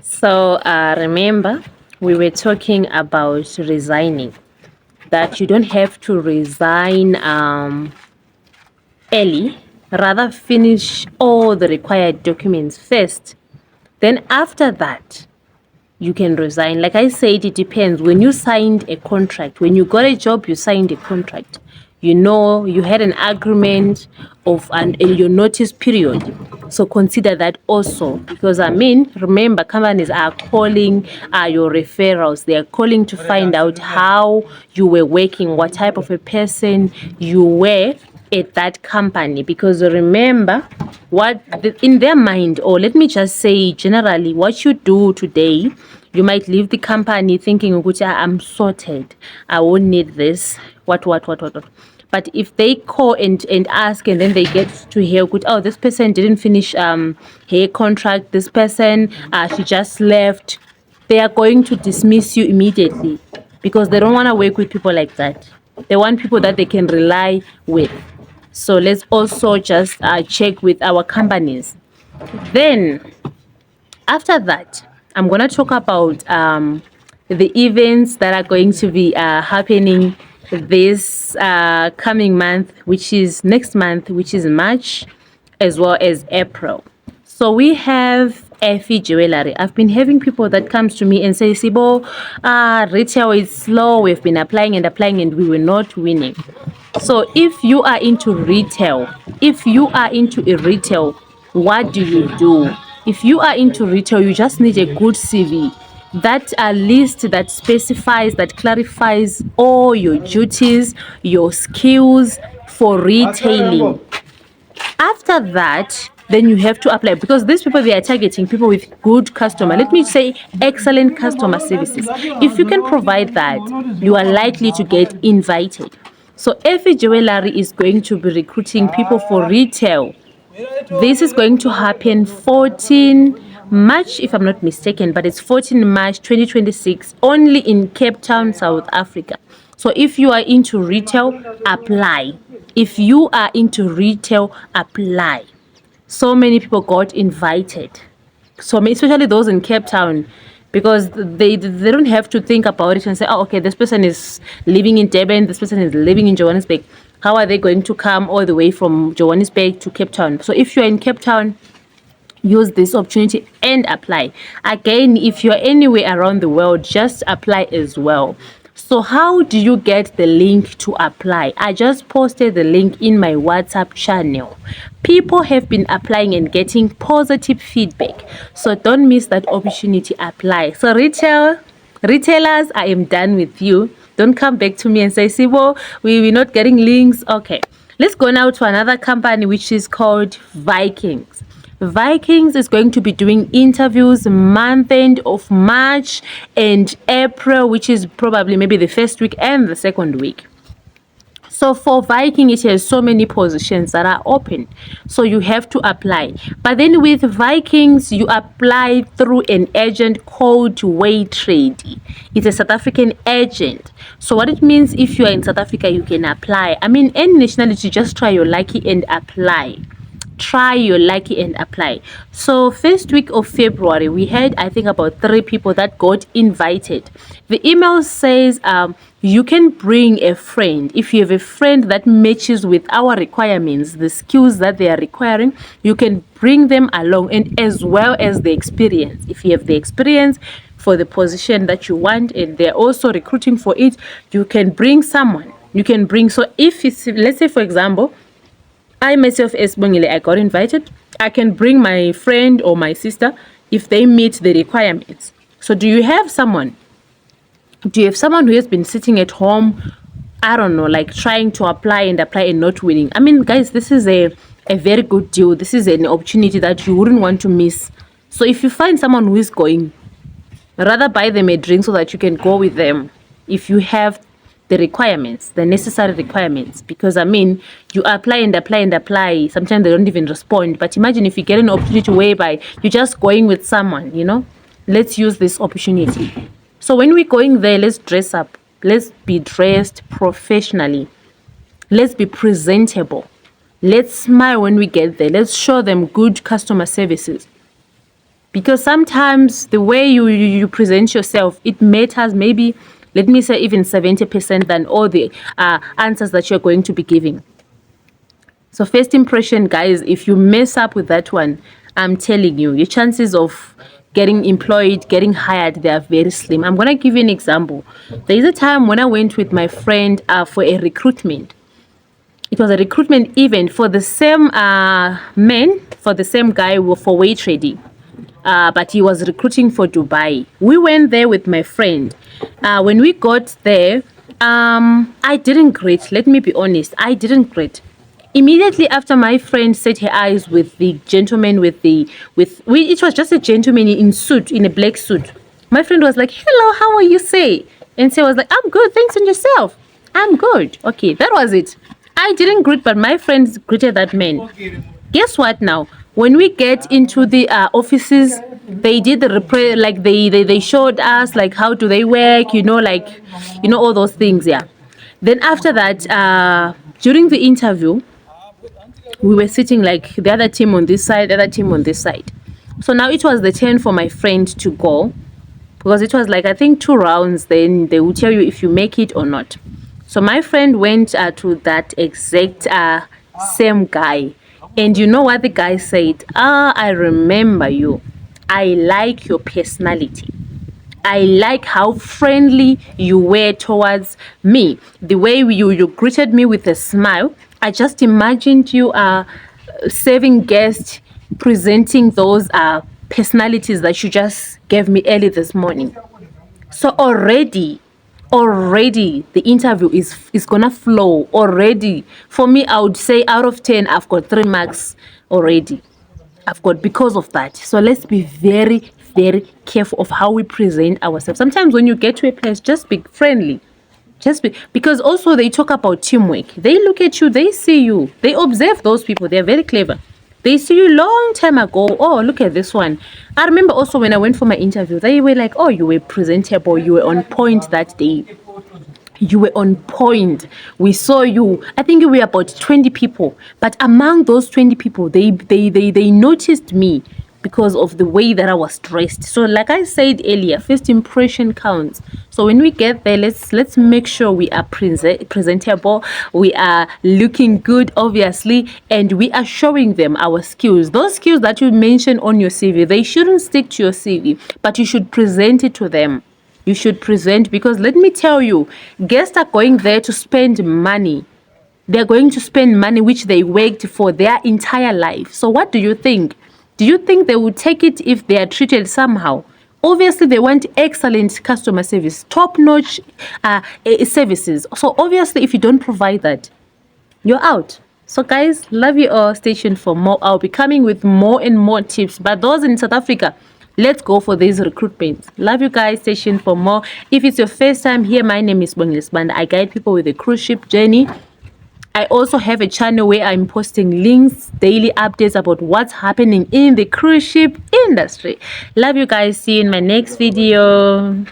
So remember, we were talking about resigning, that you don't have to resign early, rather finish all the required documents first. Then after that, you can resign. Like I said, it depends. When you signed a contract, when you got a job, you signed a contract. You know, you had an agreement of your notice period. So consider that also, because remember, companies are calling your referrals. They are calling to find out how you were working, what type of a person you were at that company. Because remember, in their mind, or let me just say generally, what you do today, you might leave the company thinking, I'm sorted, I won't need this, what. But if they call and ask, and then they get to hear, oh, this person didn't finish her contract, this person, she just left, they are going to dismiss you immediately, because they don't want to work with people like that. They want people that they can rely with. So let's also just check with our companies. Then after that, I'm going to talk about the events that are going to be happening this coming month, which is next month, which is March, as well as April. So we have Effy Jewellery. I've been having people that comes to me and say, Sibo, retail is slow. We've been applying and we were not winning. So if you are into retail, what do you do? If you are into retail, you just need a good CV. That list that specifies, that clarifies all your duties, your skills for retailing. After that, then you have to apply, because these people, they are targeting people with good customer, let me say excellent customer services. If you can provide that, you are likely to get invited. So Effy Jewellery is going to be recruiting people for retail. This is going to happen 14 March, if I'm not mistaken, but it's 14 March 2026, only in Cape Town, South Africa. So if you are into retail, apply. If you are into retail, apply. So many people got invited. So especially those in Cape Town, because they don't have to think about it and say, oh, okay, this person is living in Durban, this person is living in Johannesburg. How are they going to come all the way from Johannesburg to Cape Town? So if you're in Cape Town, use this opportunity and apply. Again, if you're anywhere around the world, just apply as well. So how do you get the link to apply? I just posted the link in my WhatsApp channel. People have been applying and getting positive feedback. So don't miss that opportunity. Apply. So retailers, I am done with you. Don't come back to me and say, Sibo, we're not getting links. Okay. Let's go now to another company, which is called Vikings. Vikings is going to be doing interviews month end of March and April, which is probably maybe the first week and the second week. So for Viking, it has so many positions that are open. So you have to apply. But then with Vikings, you apply through an agent called Waytrade. It's a South African agent. So what it means, if you are in South Africa, you can apply. Any nationality, just try your lucky and apply. So first week of February, we had, I think, about 3 people that got invited. The email says you can bring a friend. If you have a friend that matches with our requirements, the skills that they are requiring, you can bring them along, and as well as the experience. If you have the experience for the position that you want and they're also recruiting for it, you can bring someone. So if it's, let's say for example, I myself, as Bongile, I got invited, I can bring my friend or my sister if they meet the requirements. So do you have someone? Do you have someone who has been sitting at home, I don't know, like trying to apply and not winning? Guys, this is a very good deal. This is an opportunity that you wouldn't want to miss. So if you find someone who is going, rather buy them a drink so that you can go with them if you have the requirements, the necessary requirements. Because you apply and apply. Sometimes they don't even respond. But imagine if you get an opportunity whereby you're just going with someone, let's use this opportunity. So when we're going there, let's dress up. Let's be dressed professionally. Let's be presentable. Let's smile when we get there. Let's show them good customer services. because sometimes the way you present yourself, it matters, maybe let me say even 70% than all the answers that you're going to be giving. So first impression, guys, if you mess up with that one, I'm telling you, your chances of getting employed, getting hired, they are very slim. I'm going to give you an example. There is a time when I went with my friend for a recruitment. It was a recruitment event for the same man, for the same guy for weight trading. But he was recruiting for Dubai. We went there with my friend. When we got there, I didn't greet. Let me be honest, I didn't greet. Immediately after my friend set her eyes with the gentleman it was just a gentleman in a black suit. My friend was like, "Hello, how are you, say?" And so I was like, "I'm good, thanks, and yourself?" "I'm good." Okay, that was it. I didn't greet, but my friends greeted that man. Guess what now? When we get into the offices, they did the like they showed us like how do they work, all those things, yeah. Then after that, during the interview, we were sitting like the other team on this side, the other team on this side. So now it was the turn for my friend to go, because it was like I think 2 rounds. Then they will tell you if you make it or not. So my friend went to that exact same guy, and you know what the guy said? I remember you. I like your personality. I like how friendly you were towards me. The way you greeted me with a smile. I just imagined you serving guests, presenting those personalities that you just gave me early this morning. So already the interview is gonna flow already. For me, I would say out of 10, I've got 3 marks already. I've got because of that. So let's be very, very careful of how we present ourselves. Sometimes when you get to a place, just be friendly. Because also they talk about teamwork. They look at you, they see you, they observe those people. They're very clever. They see you long time ago. Oh, look at this one. I remember also when I went for my interview, they were like, "Oh, you were presentable, you were on point that day. You were on point. We saw you." I think we were about 20 people. But among those 20 people, they noticed me because of the way that I was dressed. So like I said earlier, first impression counts. So when we get there, let's make sure we are presentable, we are looking good, obviously, and we are showing them our skills. Those skills that you mention on your CV, they shouldn't stick to your CV, but you should present it to them. You should present, because let me tell you, guests are going there to spend money. They're going to spend money which they worked for their entire life. So what do you think? Do you think they would take it if they are treated somehow? Obviously, they want excellent customer service, top-notch services. So obviously, if you don't provide that, you're out. So guys, love you all. Stay tuned for more. I'll be coming with more and more tips. But those in South Africa, let's go for these recruitments. Love you guys. Stay tuned for more. If it's your first time here, my name is Bongles Band. I guide people with a cruise ship journey. I also have a channel where I'm posting links, daily updates about what's happening in the cruise ship industry. Love you guys. See you in my next video.